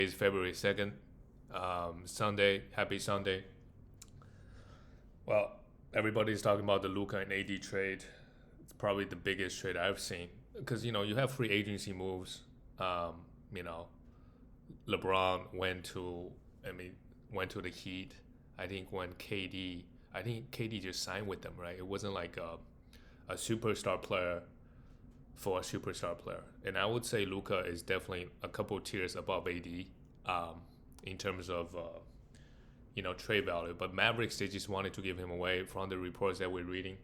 It's February 2nd, Sunday. Happy Sunday. Well, everybody's talking about the Luka and AD trade. It's probably the biggest trade I've seen because you have free agency moves. Um, you know, LeBron went to the Heat. I think KD just signed with them, right? It wasn't like a superstar player for a superstar player. And I would say Luka is definitely a couple tiers above AD in terms of trade value. But Mavericks, they just wanted to give him away. From the reports that we're reading,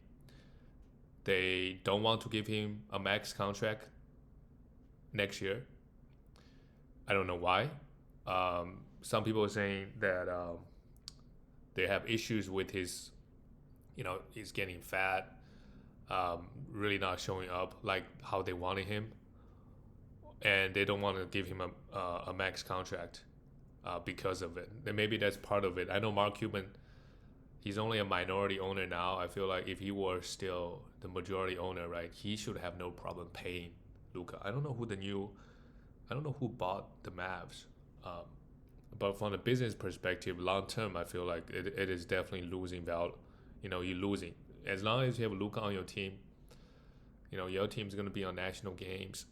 they don't want to give him a max contract next year. I don't know why. Some people are saying that they have issues with his, he's getting fat, really not showing up like how they wanted him, and they don't want to give him a max contract because of it. And maybe that's part of it. I know Mark Cuban, he's only a minority owner now. I feel like if he were still the majority owner, right, he should have no problem paying Luka. I don't know who bought the Mavs. Um, but from a business perspective, long term, I feel like it is definitely losing value. You're losing. As long as you have Luka on your team, your team's going to be on national games.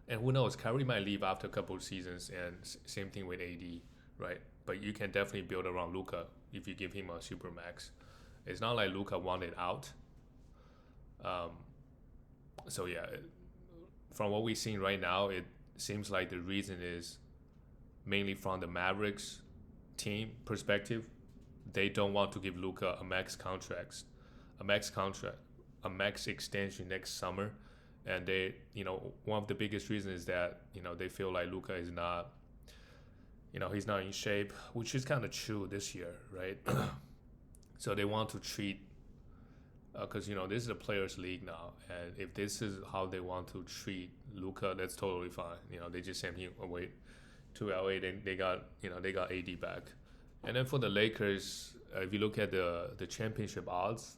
And who knows, Kyrie might leave after a couple of seasons, and same thing with AD, right? But you can definitely build around Luka if you give him a super max. It's not like Luka wanted out. Um, so yeah, from what we're seeing right now, it seems like the reason is mainly from the Mavericks team perspective. They don't want to give Luka a max contract, a max extension next summer, and one of the biggest reasons is that they feel like Luka is not, he's not in shape, which is kind of true this year, right? So they want to treat, because this is a players' league now, and if this is how they want to treat Luka, that's totally fine. They just sent him away to LA. They got AD back, and then for the Lakers, if you look at the championship odds,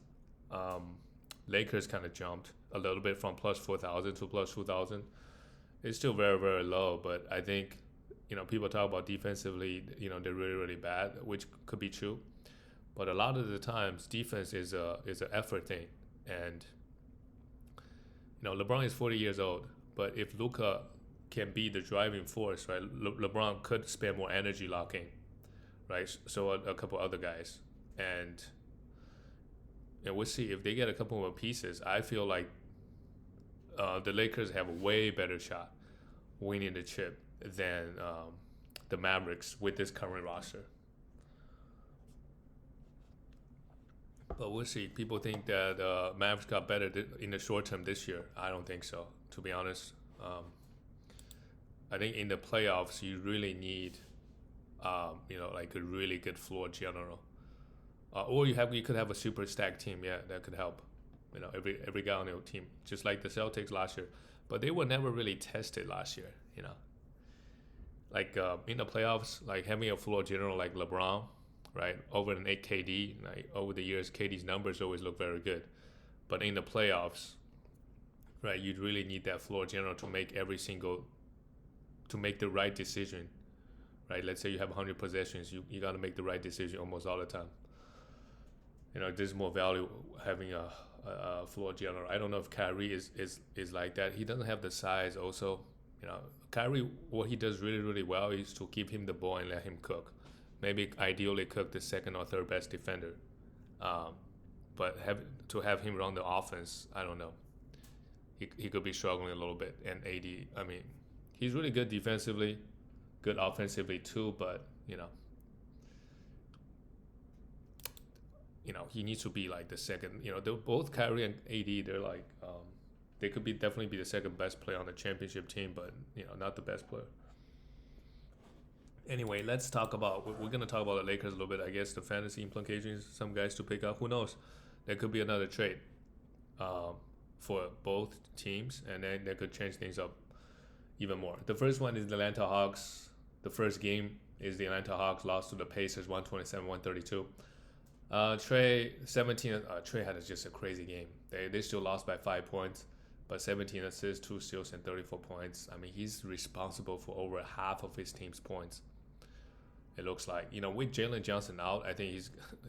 Lakers kind of jumped a little bit from plus 4,000 to plus 2,000. It's still very, very low, but I think people talk about defensively, they're really, really bad, which could be true. But a lot of the times, defense is an effort thing, and LeBron is 40 years old. But if Luka can be the driving force, right, LeBron could spend more energy locking, right? So a couple other guys, and we'll see if they get a couple more pieces. I feel like the Lakers have a way better shot winning the chip than the Mavericks with this current roster. But we'll see. People think that Mavericks got better in the short term this year. I don't think so, to be honest. I think in the playoffs, you really need, like a really good floor general. Or you could have a super stacked team, yeah, that could help. Every guy on your team, just like the Celtics last year, but they were never really tested last year. Like in the playoffs, like having a floor general like LeBron, right, over an 8 KD. Like over the years, KD's numbers always look very good, but in the playoffs, right, you'd really need that floor general to make the right decision, right? Let's say you have 100 possessions, you got to make the right decision almost all the time. There's more value having a floor general. I don't know if Kyrie is like that. He doesn't have the size also. Kyrie, what he does really, really well is to give him the ball and let him cook. Maybe ideally cook the second or third best defender. But to have him run the offense, I don't know. He could be struggling a little bit. And AD, I mean, he's really good defensively, good offensively too, but he needs to be like the second. They're both Kyrie and AD. They're like they could definitely be the second best player on the championship team, but not the best player. Anyway, we're gonna talk about the Lakers a little bit. I guess the fantasy implications, some guys to pick up. Who knows? There could be another trade for both teams, and then that could change things up even more. The first one is the Atlanta Hawks. The first game is the Atlanta Hawks lost to the Pacers 127-132. Trey had just a crazy game. They still lost by 5 points. but 17 assists, 2 steals, and 34 points. I mean, he's responsible for over half of his team's points. It looks like, with Jalen Johnson out, I think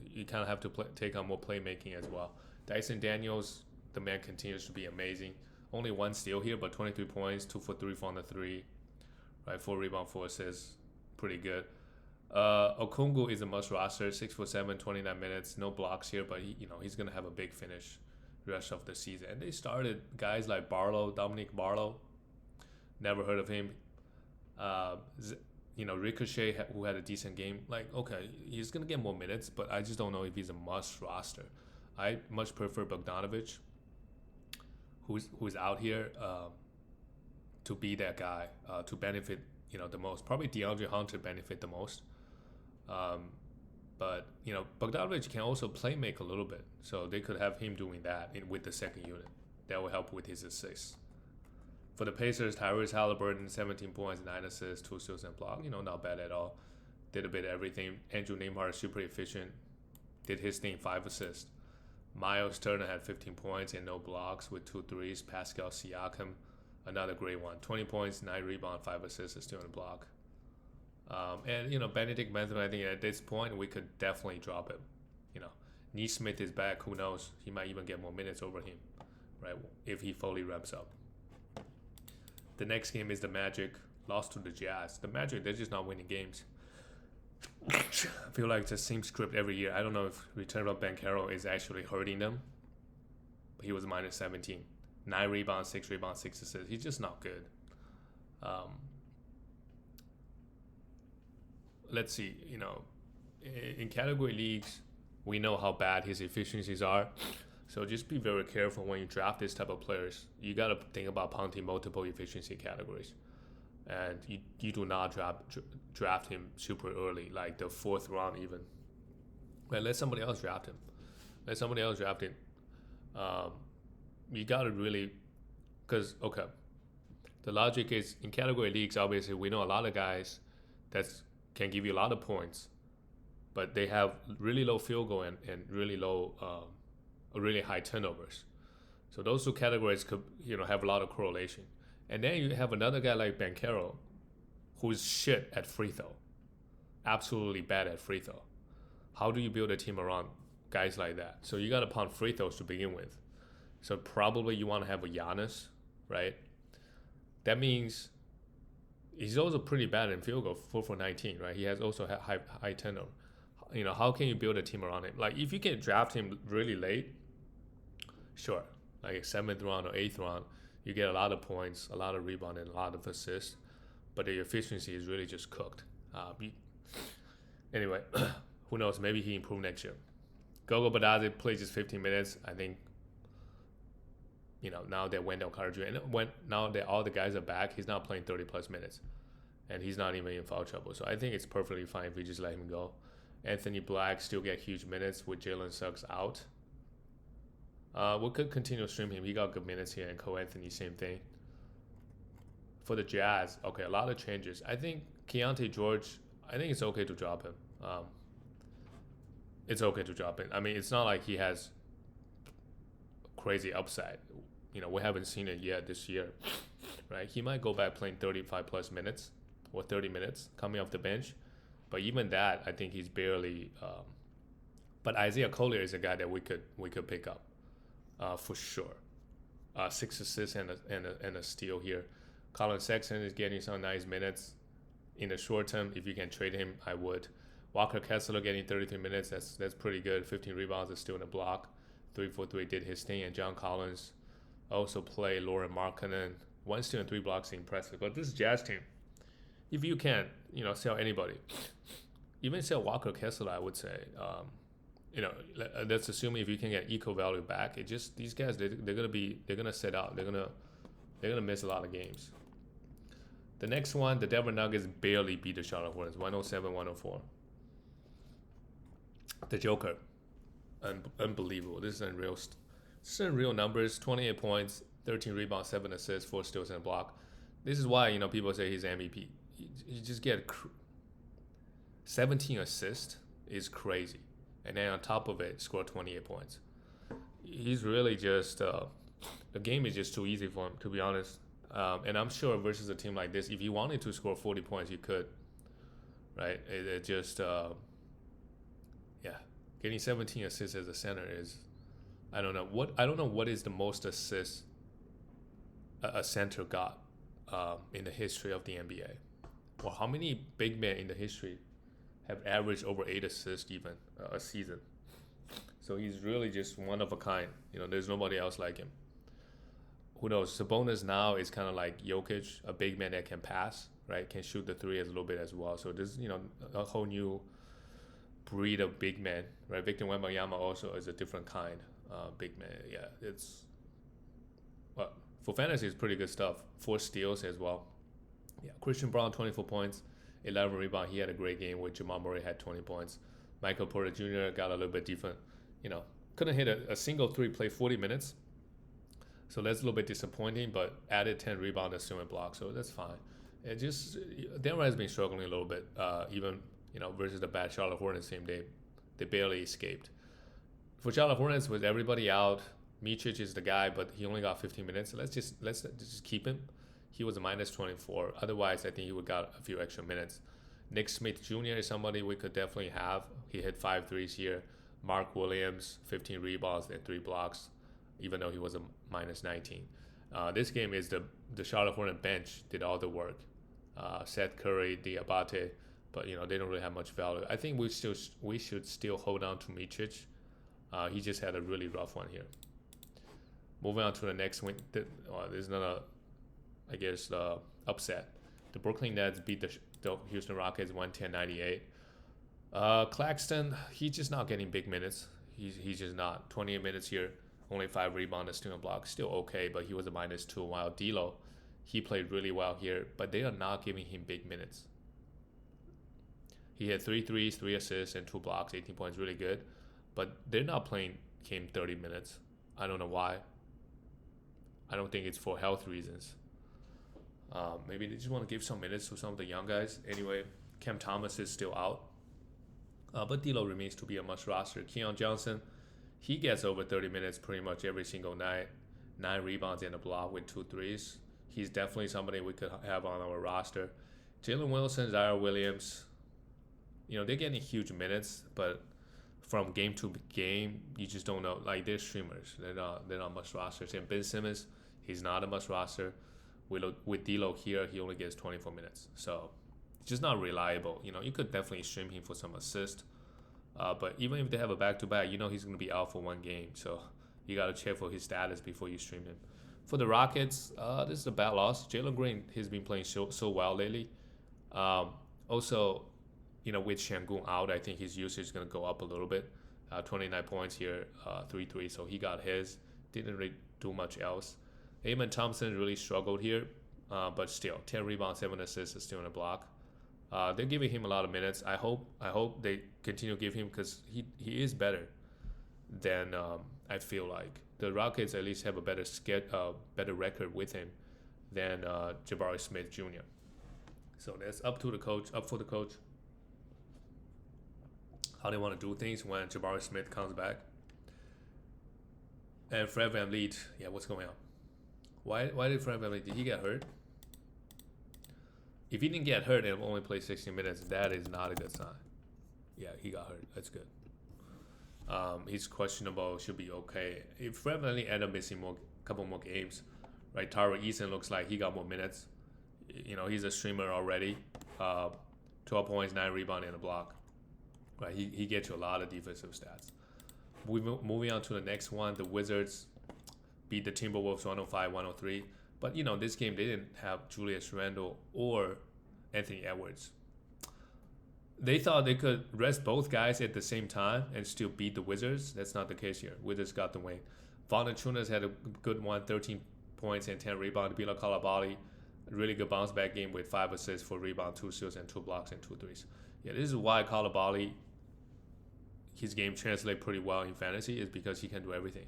you kind of have to take on more playmaking as well. Dyson Daniels, the man continues to be amazing. Only 1 steal here, but 23 points, 2 for 3 from the 3, right? 4 rebounds, 4 assists, pretty good. Okungu is a must roster, 6 for 7, 29 minutes, no blocks here, but he's gonna have a big finish rest of the season. And they started guys like Dominic Barlow, never heard of him. Ricochet, who had a decent game. Like, okay, he's gonna get more minutes, but I just don't know if he's a must roster. I much prefer Bogdanovic, who's out here to be that guy to benefit the most. Probably DeAndre Hunter benefit the most. But Bogdanovic can also play make a little bit, so they could have him doing that with the second unit. That will help with his assists. For the Pacers, Tyrese Halliburton, 17 points, 9 assists, 2 steals and block. Not bad at all. Did a bit of everything. Andrew Nembhard, super efficient. Did his thing, 5 assists. Miles Turner had 15 points and no blocks with 2 threes. Pascal Siakam, another great one. 20 points, 9 rebounds, 5 assists, a steal and block. Benedict Bentham, I think at this point we could definitely drop him. Neesmith is back. Who knows? He might even get more minutes over him, right? If he fully ramps up. The next game is the Magic. Lost to the Jazz. The Magic, they're just not winning games. I feel like it's the same script every year. I don't know if return of Banchero is actually hurting them. But he was minus 17. 9 rebounds, 6 rebounds, 6 assists. He's just not good. Let's see. In category leagues, we know how bad his efficiencies are. So just be very careful when you draft this type of players. You got to think about punting multiple efficiency categories. And you do not draft him super early, like the 4th round even. Right, let somebody else draft him. You got to really, because, okay, the logic is in category leagues, obviously, we know a lot of guys that can give you a lot of points, but they have really low field goal and really low, really high turnovers. So those 2 categories could, have a lot of correlation. And then you have another guy like Banchero, who's shit at free throw, absolutely bad at free throw. How do you build a team around guys like that? So you got to punt free throws to begin with. So probably you want to have a Giannis, right? That means he's also pretty bad in field goal, 4 for 19, right? He has also high turnover. How can you build a team around him? Like if you can draft him really late, sure, like 7th round or 8th round, you get a lot of points, a lot of rebound, and a lot of assists, but the efficiency is really just cooked. Anyway, who knows? Maybe he improve next year. Gogo Badazi plays just 15 minutes. I think, now that Wendell Carter Jr. and now that all the guys are back, he's not playing 30 plus minutes, and he's not even in foul trouble. So I think it's perfectly fine if we just let him go. Anthony Black still get huge minutes with Jalen Suggs out. We could continue to stream him. He got good minutes here, and Cole Anthony, same thing. For the Jazz, okay, a lot of changes. I think Keontae George, I think it's okay to drop him. It's okay to drop him. I mean, it's not like he has crazy upside. We haven't seen it yet this year, right? He might go back playing 35 plus minutes or 30 minutes coming off the bench. But even that, I think he's barely. But Isaiah Collier is a guy that we could pick up. For sure. 6 assists and a steal here. Colin Sexton is getting some nice minutes. In the short term, if you can trade him, I would. Walker Kessler getting 33 minutes. That's pretty good. 15 rebounds, a steal and a block. 3 for 3 did his thing. And John Collins also played. Lauren Markkanen. 1 steal and 3 blocks, impressive. But this Jazz team, if you can, sell anybody. Even sell Walker Kessler, I would say. Let's assume if you can get equal value back, it just these guys they're gonna sit out. They're gonna miss a lot of games. The next one, the Denver Nuggets barely beat the Charlotte Hornets, 107-104. The Joker, unbelievable. This is unreal. This is unreal numbers: 28 points, 13 rebounds, 7 assists, 4 steals and a block. This is why people say he's MVP. He just get 17 assists is crazy. And then on top of it, score 28 points. He's really just The game is just too easy for him, to be honest. And I'm sure versus a team like this, if you wanted to score 40 points, you could, right? It just, yeah, getting 17 assists as a center is, I don't know what is the most assists a center got in the history of the NBA, or how many big men in the history have averaged over 8 assists even a season. So he's really just one of a kind. There's nobody else like him. Who knows? Sabonis now is kind of like Jokic, a big man that can pass, right? Can shoot the three as a little bit as well. So there's a whole new breed of big men, right? Victor Wembanyama also is a different kind big man. Yeah, it's well for fantasy, it's pretty good stuff. 4 steals as well. Yeah, Christian Brown 24 points, 11 rebounds. He had a great game with Jamal Murray had 20 points. Michael Porter Jr. got a little bit different. Couldn't hit a single three, play 40 minutes. So that's a little bit disappointing, but added 10 rebounds and 7 blocks, so that's fine. It just Denver has been struggling a little bit, even versus the bad Charlotte Hornets team. They barely escaped. For Charlotte Hornets, with everybody out, Micic is the guy, but he only got 15 minutes. So let's just keep him. He was a minus 24. Otherwise, I think he would got a few extra minutes. Nick Smith Jr. is somebody we could definitely have. He hit 5 threes here. Mark Williams, 15 rebounds and 3 blocks, even though he was a minus 19. This game is the Charlotte Hornet bench did all the work. Seth Curry, Diabate, but they don't really have much value. I think we should still hold on to Micic. He just had a really rough one here. Moving on to the next win. There's another, I guess, upset. The Brooklyn Nets beat the Houston Rockets 110-98. Claxton, he's just not getting big minutes. He's just not. 28 minutes here, only 5 rebounds, 2 blocks. Still okay, but he was a minus 2. While D'Lo, he played really well here, but they are not giving him big minutes. He had 3 threes, 3 assists, and 2 blocks, 18 points, really good. But they're not playing him 30 minutes. I don't know why. I don't think it's for health reasons. Maybe they just want to give some minutes to some of the young guys. Anyway, Cam Thomas is still out. But D'Lo remains to be a must roster. Keon Johnson, he gets over 30 minutes pretty much every single night. 9 rebounds and a block with 2 threes. He's definitely somebody we could have on our roster. Jalen Wilson, Zaire Williams, they're getting huge minutes, but from game to game, you just don't know. Like, they're streamers. They're not must rosters. And Ben Simmons, he's not a must roster. With D'Lo here, he only gets 24 minutes. So it's just not reliable. You could definitely stream him for some assist. But even if they have a back-to-back, he's going to be out for 1 game. So you got to check for his status before you stream him. For the Rockets, this is a bad loss. Jalen Green has been playing so well lately. Also, with Şengün out, I think his usage is going to go up a little bit. 29 points here, 3 threes. So he got his. Didn't really do much else. Amen Thompson really struggled here, but still, 10 rebounds, 7 assists, still in a block. They're giving him a lot of minutes. I hope they continue to give him, because he is better than I feel like. The Rockets at least have a better record with him than Jabari Smith Jr. So that's up for the coach. How they want to do things when Jabari Smith comes back. And Fred VanVleet, what's going on? Why did Fred VanVleet, did he get hurt? If he didn't get hurt and only played 16 minutes, that is not a good sign. Yeah, he got hurt. That's good. He's questionable, should be okay. If Fred VanVleet end up missing a couple more games, right? Tyrell Eason looks like he got more minutes. He's a streamer already. 12 points, 9 rebounds, and a block. Right, he gets you a lot of defensive stats. Moving on to the next one, the Wizards beat the Timberwolves 105-103. But, this game, they didn't have Julius Randle or Anthony Edwards. They thought they could rest both guys at the same time and still beat the Wizards. That's not the case here. Wizards got the win. Valanciunas had a good one, 13 points and 10 rebounds. Bila Coulibaly, a really good bounce-back game with 5 assists, 4 rebounds, 2 steals, and 2 blocks and 2 threes. Yeah, this is why Coulibaly, his game translates pretty well in fantasy, is because he can do everything.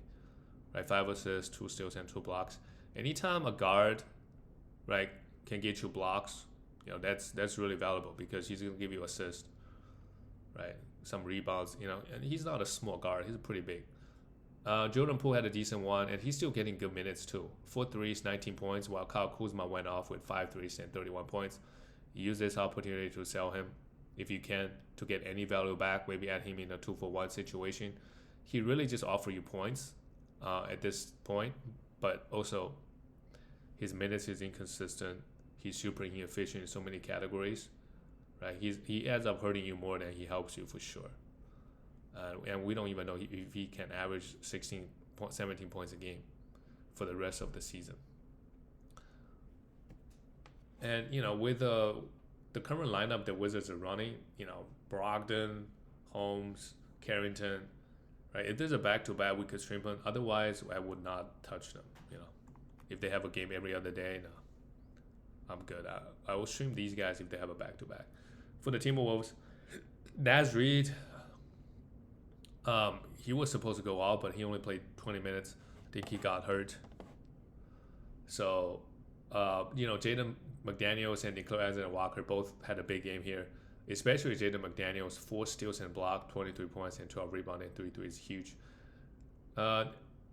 Right, 5 assists, 2 steals, and 2 blocks. Anytime a guard, right, can get you blocks, that's really valuable, because he's going to give you assists, right, some rebounds, and he's not a small guard, he's pretty big. Jordan Poole had a decent one, and he's still getting good minutes too. 4 threes, 19 points, while Kyle Kuzma went off with 5 threes and 31 points. Use this opportunity to sell him if you can to get any value back. Maybe add him in a 2-for-1 situation. He really just offer you points at this point, but also his minutes is inconsistent. He's super inefficient in so many categories, right? He ends up hurting you more than he helps you for sure. And we don't even know if he can average 17 points a game for the rest of the season. And with the current lineup the Wizards are running, Brogdon, Holmes, Carrington, right? If there's a back-to-back, we could stream them. Otherwise, I would not touch them. If they have a game every other day, no, I'm good. I will stream these guys if they have a back-to-back. For the Timberwolves, Naz Reid, he was supposed to go out, but he only played 20 minutes. I think he got hurt. So, Jaden McDaniels and Nicole Alexander-Walker both had a big game here. Especially Jaden McDaniels, 4 steals and block, 23 points and 12 rebounds and 3 threes, huge.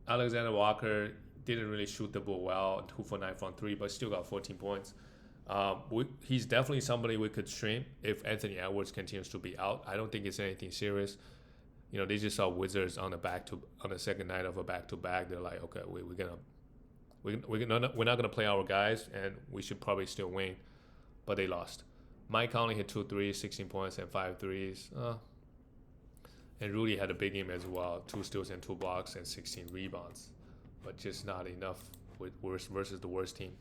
Alexander-Walker didn't really shoot the ball well, 2 for 9 from 3, but still got 14 points. He's definitely somebody we could stream if Anthony Edwards continues to be out. I don't think it's anything serious. They just saw Wizards on the second night of a back-to-back. They're like, okay, we're not gonna play our guys, and we should probably still win, but they lost. Mike Conley hit 2 threes, 16 points and 5 threes. And Rudy had a big game as well, 2 steals and 2 blocks and 16 rebounds, but just not enough versus the worst team.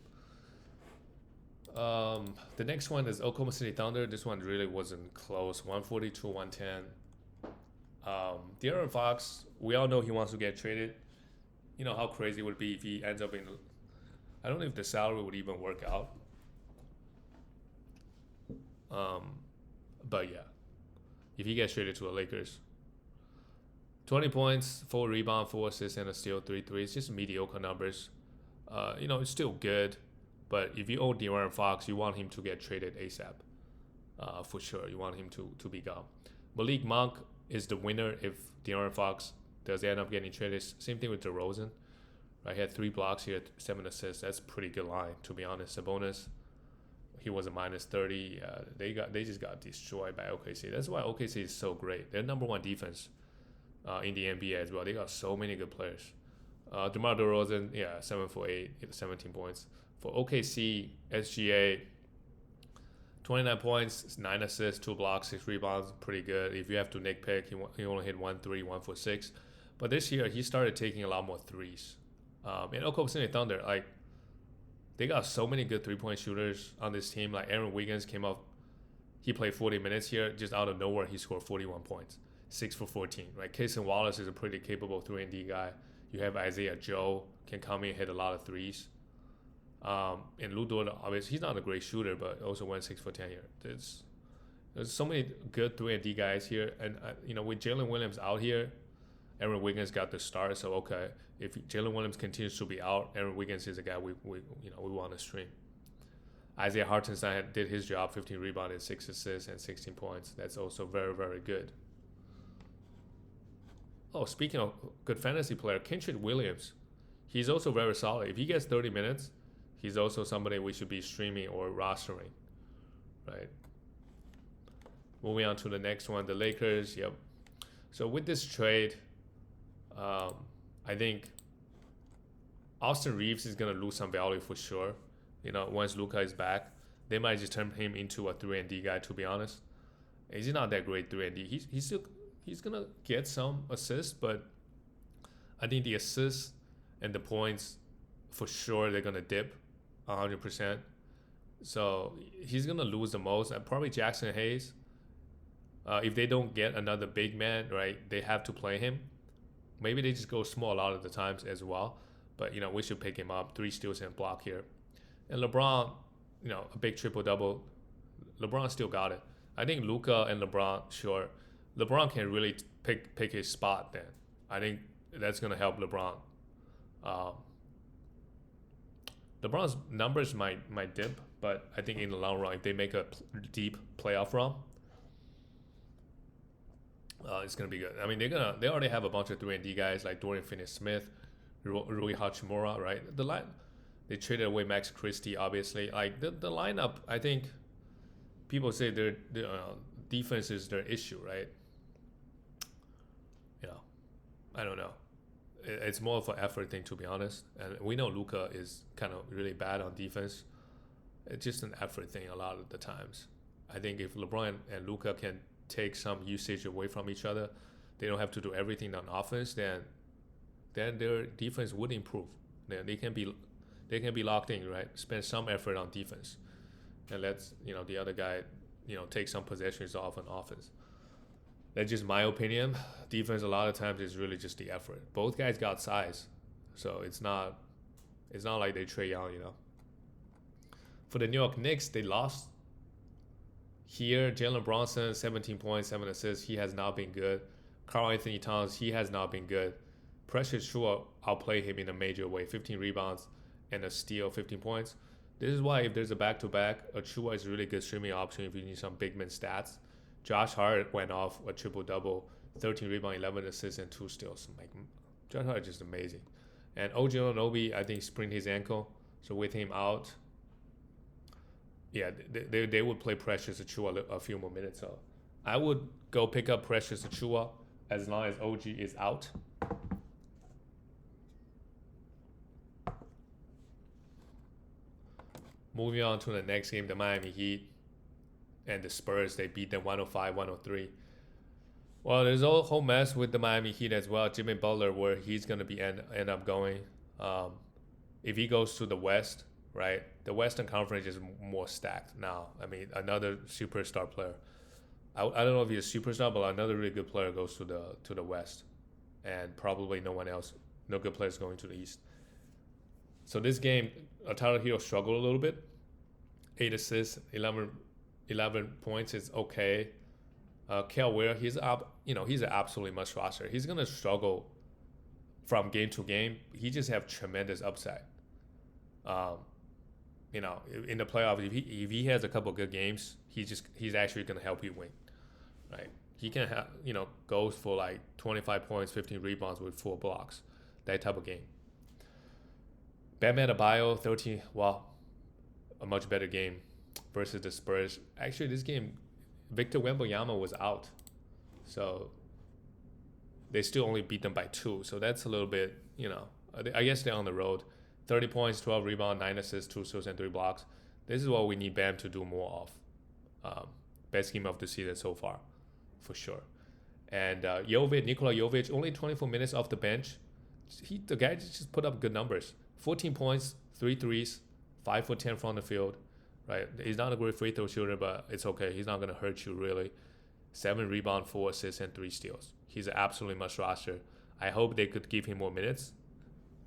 The next one is Oklahoma City Thunder. This one really wasn't close, 142-110. De'Aaron Fox, we all know he wants to get traded. How crazy it would be if he ends up in... I don't know if the salary would even work out. But yeah, if he gets traded to the Lakers, 20 points, 4 rebounds, 4 assists, and a steal, 3 threes, just mediocre numbers. It's still good, but if you own De'Aaron Fox, you want him to get traded ASAP, for sure. You want him to be gone. Malik Monk is the winner if De'Aaron Fox does end up getting traded. Same thing with DeRozan. Right, he had 3 blocks here, 7 assists. That's a pretty good line, to be honest. Sabonis, he was a minus 30. They just got destroyed by OKC. That's why OKC is so great. They're number 1 defense in the NBA as well. They got so many good players. DeMar DeRozan, 7 for 8, 17 points. For OKC, SGA, 29 points, 9 assists, 2 blocks, 6 rebounds, pretty good. If you have to nitpick, he only hit 1 3, 1 for 6. But this year, he started taking a lot more threes. In Oklahoma City Thunder, they got so many good 3-point shooters on this team. Like Aaron Wiggins came up, he played 40 minutes here. Just out of nowhere, he scored 41 points, 6 for 14. Right, Kaysen Wallace is a pretty capable 3-and-D guy. You have Isaiah Joe, can come in and hit a lot of threes. And Lou Dort, obviously, he's not a great shooter, but also went 6 for 10 here. There's so many good 3-and-D guys here. And, with Jalen Williams out here, Aaron Wiggins got the start. So, okay, if Jalen Williams continues to be out, Aaron Wiggins is a guy we want to stream. Isaiah Hartenstein did his job, 15 rebounds, 6 assists, and 16 points. That's also very, very good. Oh, speaking of good fantasy player, Kendrick Williams, he's also very solid. If he gets 30 minutes, he's also somebody we should be streaming or rostering, right? Moving on to the next one, the Lakers. Yep. So with this trade, I think Austin Reeves is going to lose some value for sure. Once Luka is back, they might just turn him into a 3-and-D guy, to be honest. He's not that great 3-and-D. He's going to get some assists, but I think the assists and the points, for sure, they're going to dip 100%. So he's going to lose the most. And probably Jackson Hayes, if they don't get another big man, right, they have to play him. Maybe they just go small a lot of the times as well. But, we should pick him up. 3 steals and block here. And LeBron, a big triple-double. LeBron still got it. I think Luka and LeBron, sure. LeBron can really pick his spot then. I think that's going to help LeBron. LeBron's numbers might dip, but I think in the long run, if they make a deep playoff run, It's gonna be good. I mean, they already have a bunch of 3 and D guys like Dorian Finney-Smith, Rui Hachimura, right? They traded away Max Christie, obviously. Like the lineup, I think people say their defense is their issue, right? You know, I don't know. It's more of an effort thing, to be honest. And we know Luka is kind of really bad on defense. It's just an effort thing a lot of the times. I think if LeBron and Luka can take some usage away from each other, they don't have to do everything on offense. Then their defense would improve. Then they can be locked in, right? Spend some effort on defense, and let's the other guy take some possessions off on offense. That's just my opinion. Defense a lot of times is really just the effort. Both guys got size, so it's not like they Trae Young. For the New York Knicks, they lost here. Jalen Brunson, 17 points, 7 assists. He has not been good. Karl Anthony Towns, he has not been good. Precious Chua outplayed him in a major way. 15 rebounds and a steal, 15 points. This is why if there's a back-to-back, Chua is a really good streaming option if you need some big man stats. Josh Hart went off a triple-double, 13 rebounds, 11 assists, and 2 steals. Like, Josh Hart is just amazing. And OG Anunoby, I think, sprained his ankle. So with him out, yeah, they would play Precious Achua a few more minutes. So I would go pick up Precious Achua as long as OG is out. Moving on to the next game, the Miami Heat and the Spurs. They beat them 105-103. Well, there's a whole mess with the Miami Heat as well. Jimmy Butler, where he's going to be end up going. If he goes to the West, right? The Western Conference is more stacked now. I mean, another superstar player. I don't know if he's a superstar, but another really good player goes to the West, and probably no one else, no good players going to the East. So this game, Tyler Hero struggled a little bit. 8 assists, 11 points is okay. Kel Ware, he's an absolutely must roster. He's gonna struggle from game to game. He just have tremendous upside. In the playoffs, if he has a couple good games, he's actually gonna help you win, right? He can have goes for like 25 points, 15 rebounds with 4 blocks, that type of game. Bam Adebayo, 13. Well, a much better game versus the Spurs. Actually, this game, Victor Wembanyama was out, so they still only beat them by 2. So that's a little bit, I guess they're on the road. 30 points, 12 rebounds, 9 assists, 2 steals, and 3 blocks. This is what we need Bam to do more of. Best game of the season so far, for sure. And Nikola Jovic, only 24 minutes off the bench. The guy just put up good numbers. 14 points, 3 threes, 5 for 10 from the field. Right, he's not a great free throw shooter, but it's okay. He's not gonna hurt you really. 7 rebounds, 4 assists, and 3 steals. He's an absolutely must roster. I hope they could give him more minutes.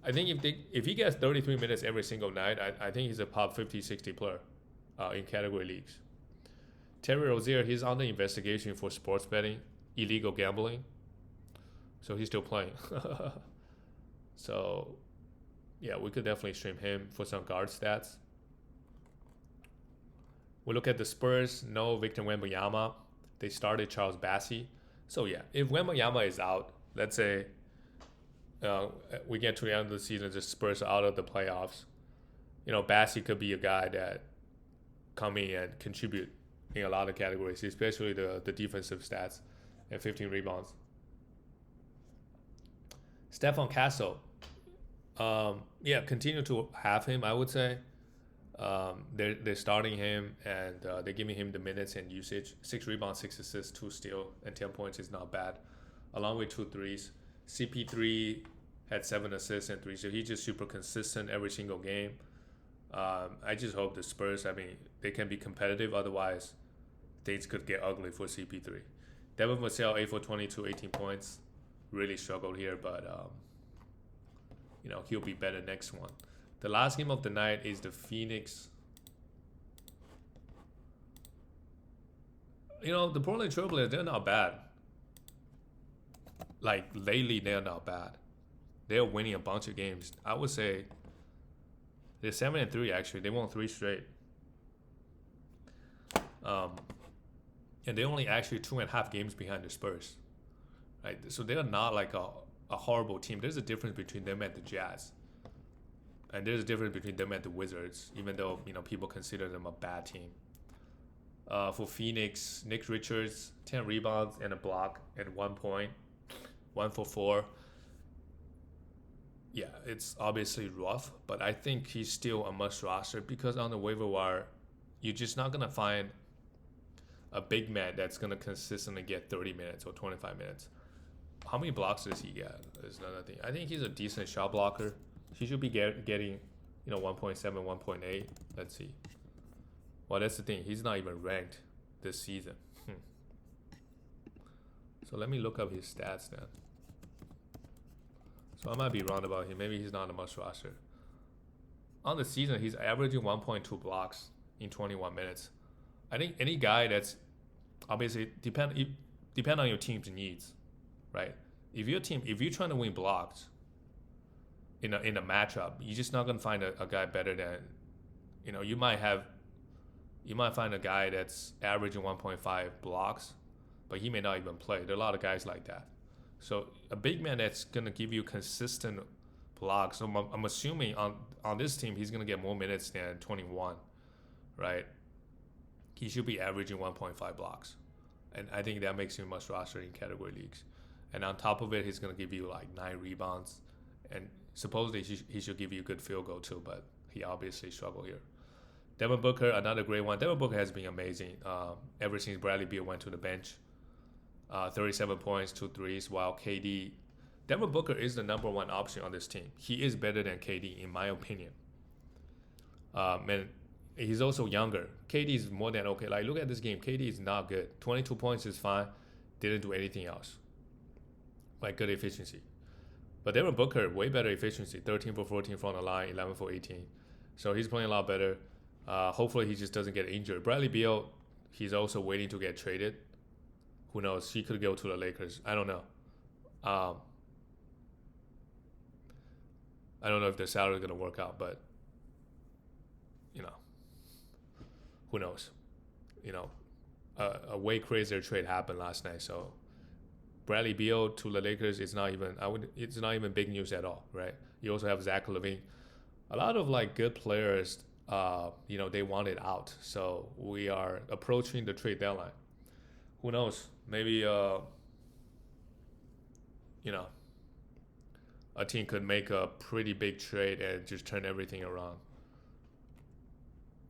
I think if he gets 33 minutes every single night, I think he's a top 50, 60 player in category leagues. Terry Rozier, he's under investigation for sports betting, illegal gambling. So he's still playing. So, yeah, we could definitely stream him for some guard stats. We look at the Spurs, no Victor Wembanyama. They started Charles Bassey. So, yeah, if Wembanyama is out, let's say we get to the end of the season, the Spurs are out of the playoffs. Bassey could be a guy that come in and contribute in a lot of categories, especially the defensive stats and 15 rebounds. Stephon Castle, continue to have him, I would say. They're starting him, and they're giving him the minutes and usage. 6 rebounds, 6 assists, 2 steals, and 10 points is not bad, along with 2 threes. CP3 had 7 assists and 3, so he's just super consistent every single game. I just hope the Spurs, they can be competitive. Otherwise, things could get ugly for CP3. Devin Vassell, 8 for 22, 18 points. Really struggled here, but he'll be better next one. The last game of the night is the Phoenix. The Portland Trailblazers, they're not bad. Like, lately, they're not bad. They're winning a bunch of games. I would say they're 7-3, actually. They won 3 straight. And they're only actually 2.5 games behind the Spurs. right? So they're not like a horrible team. There's a difference between them and the Jazz, and there's a difference between them and the Wizards. Even though people consider them a bad team. For Phoenix, Nick Richards, 10 rebounds and a block and 1 point, 1 for 4. Yeah, it's obviously rough, but I think he's still a must roster because on the waiver wire, you're just not gonna find a big man that's gonna consistently get 30 minutes or 25 minutes. How many blocks does he get? Is another thing. I think he's a decent shot blocker. He should be getting, 1.7, 1.8. Let's see. Well, that's the thing. He's not even ranked this season. So let me look up his stats then. So I might be wrong about him. Maybe he's not a must roster. On the season, he's averaging 1.2 blocks in 21 minutes. I think any guy that's obviously depend on your team's needs, right? If you're trying to win blocks in a matchup, you're just not gonna find a guy better than, you might find a guy that's averaging 1.5 blocks, but he may not even play. There are a lot of guys like that. So a big man that's gonna give you consistent blocks. So I'm assuming on this team he's gonna get more minutes than 21, right? He should be averaging 1.5 blocks, and I think that makes him a must roster in category leagues. And on top of it, he's gonna give you like 9 rebounds, and supposedly he should give you a good field goal too, but he obviously struggled here. Devin Booker, another great one. Devin Booker has been amazing ever since Bradley Beal went to the bench. 37 points, 2 threes, while KD. Devin Booker is the number one option on this team. He is better than KD, in my opinion. And he's also younger. KD is more than okay. Like, look at this game. KD is not good. 22 points is fine. Didn't do anything else. Like, good efficiency. But Devin Booker, way better efficiency. 13 for 14 from the line, 11 for 18. So he's playing a lot better. Hopefully he just doesn't get injured. Bradley Beal, he's also waiting to get traded. Who knows? He could go to the Lakers. I don't know. I don't know if the salary is going to work out, but, who knows? A way crazier trade happened last night. So Bradley Beal to the Lakers is not even, it's not even big news at all, right? You also have Zach LaVine. A lot of like good players, they wanted out. So we are approaching the trade deadline. Who knows? Maybe, a team could make a pretty big trade and just turn everything around.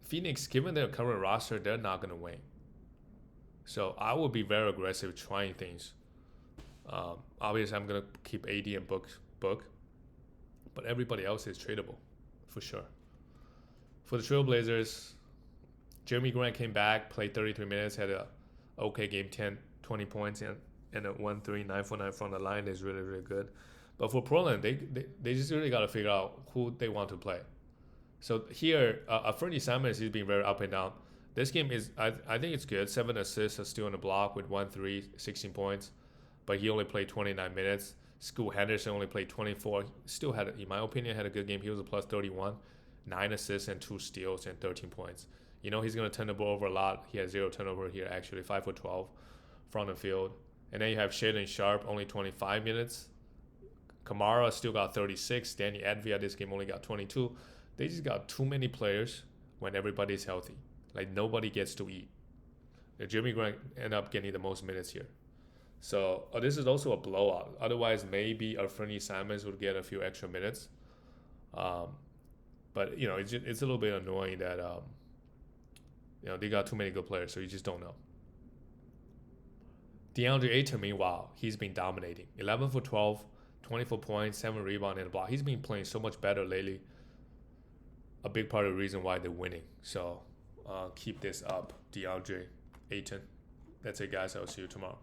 Phoenix, given their current roster, they're not going to win. So I will be very aggressive trying things. Obviously, I'm going to keep AD and Book, but everybody else is tradable, for sure. For the Trailblazers, Jeremy Grant came back, played 33 minutes, had a okay game, 10, 20 points, and a 1-3, 9 for 9 from the line is really, really good. But for Portland, they just really got to figure out who they want to play. So here, Fernie Simons, he's been very up and down. This game is, I think it's good. 7 assists, still on the block with 1-3, 16 points. But he only played 29 minutes. Scoot Henderson only played 24. Still had, in my opinion, had a good game. He was a plus 31. 9 assists and 2 steals and 13 points. He's going to turn the ball over a lot. He had 0 turnover here, actually. 5 for 12 from the field. And then you have Shaedon Sharpe, only 25 minutes. Kamara still got 36. Danny Advia this game only got 22. They just got too many players when everybody's healthy. Like, nobody gets to eat. Jimmy Grant ended up getting the most minutes here. So this is also a blowout. Otherwise, maybe Fernie Simons would get a few extra minutes. But, it's a little bit annoying that, they got too many good players, so you just don't know. DeAndre Ayton, meanwhile, he's been dominating. 11 for 12, 24 points, 7 rebounds, and a block. He's been playing so much better lately. A big part of the reason why they're winning. So keep this up, DeAndre Ayton. That's it, guys. I'll see you tomorrow.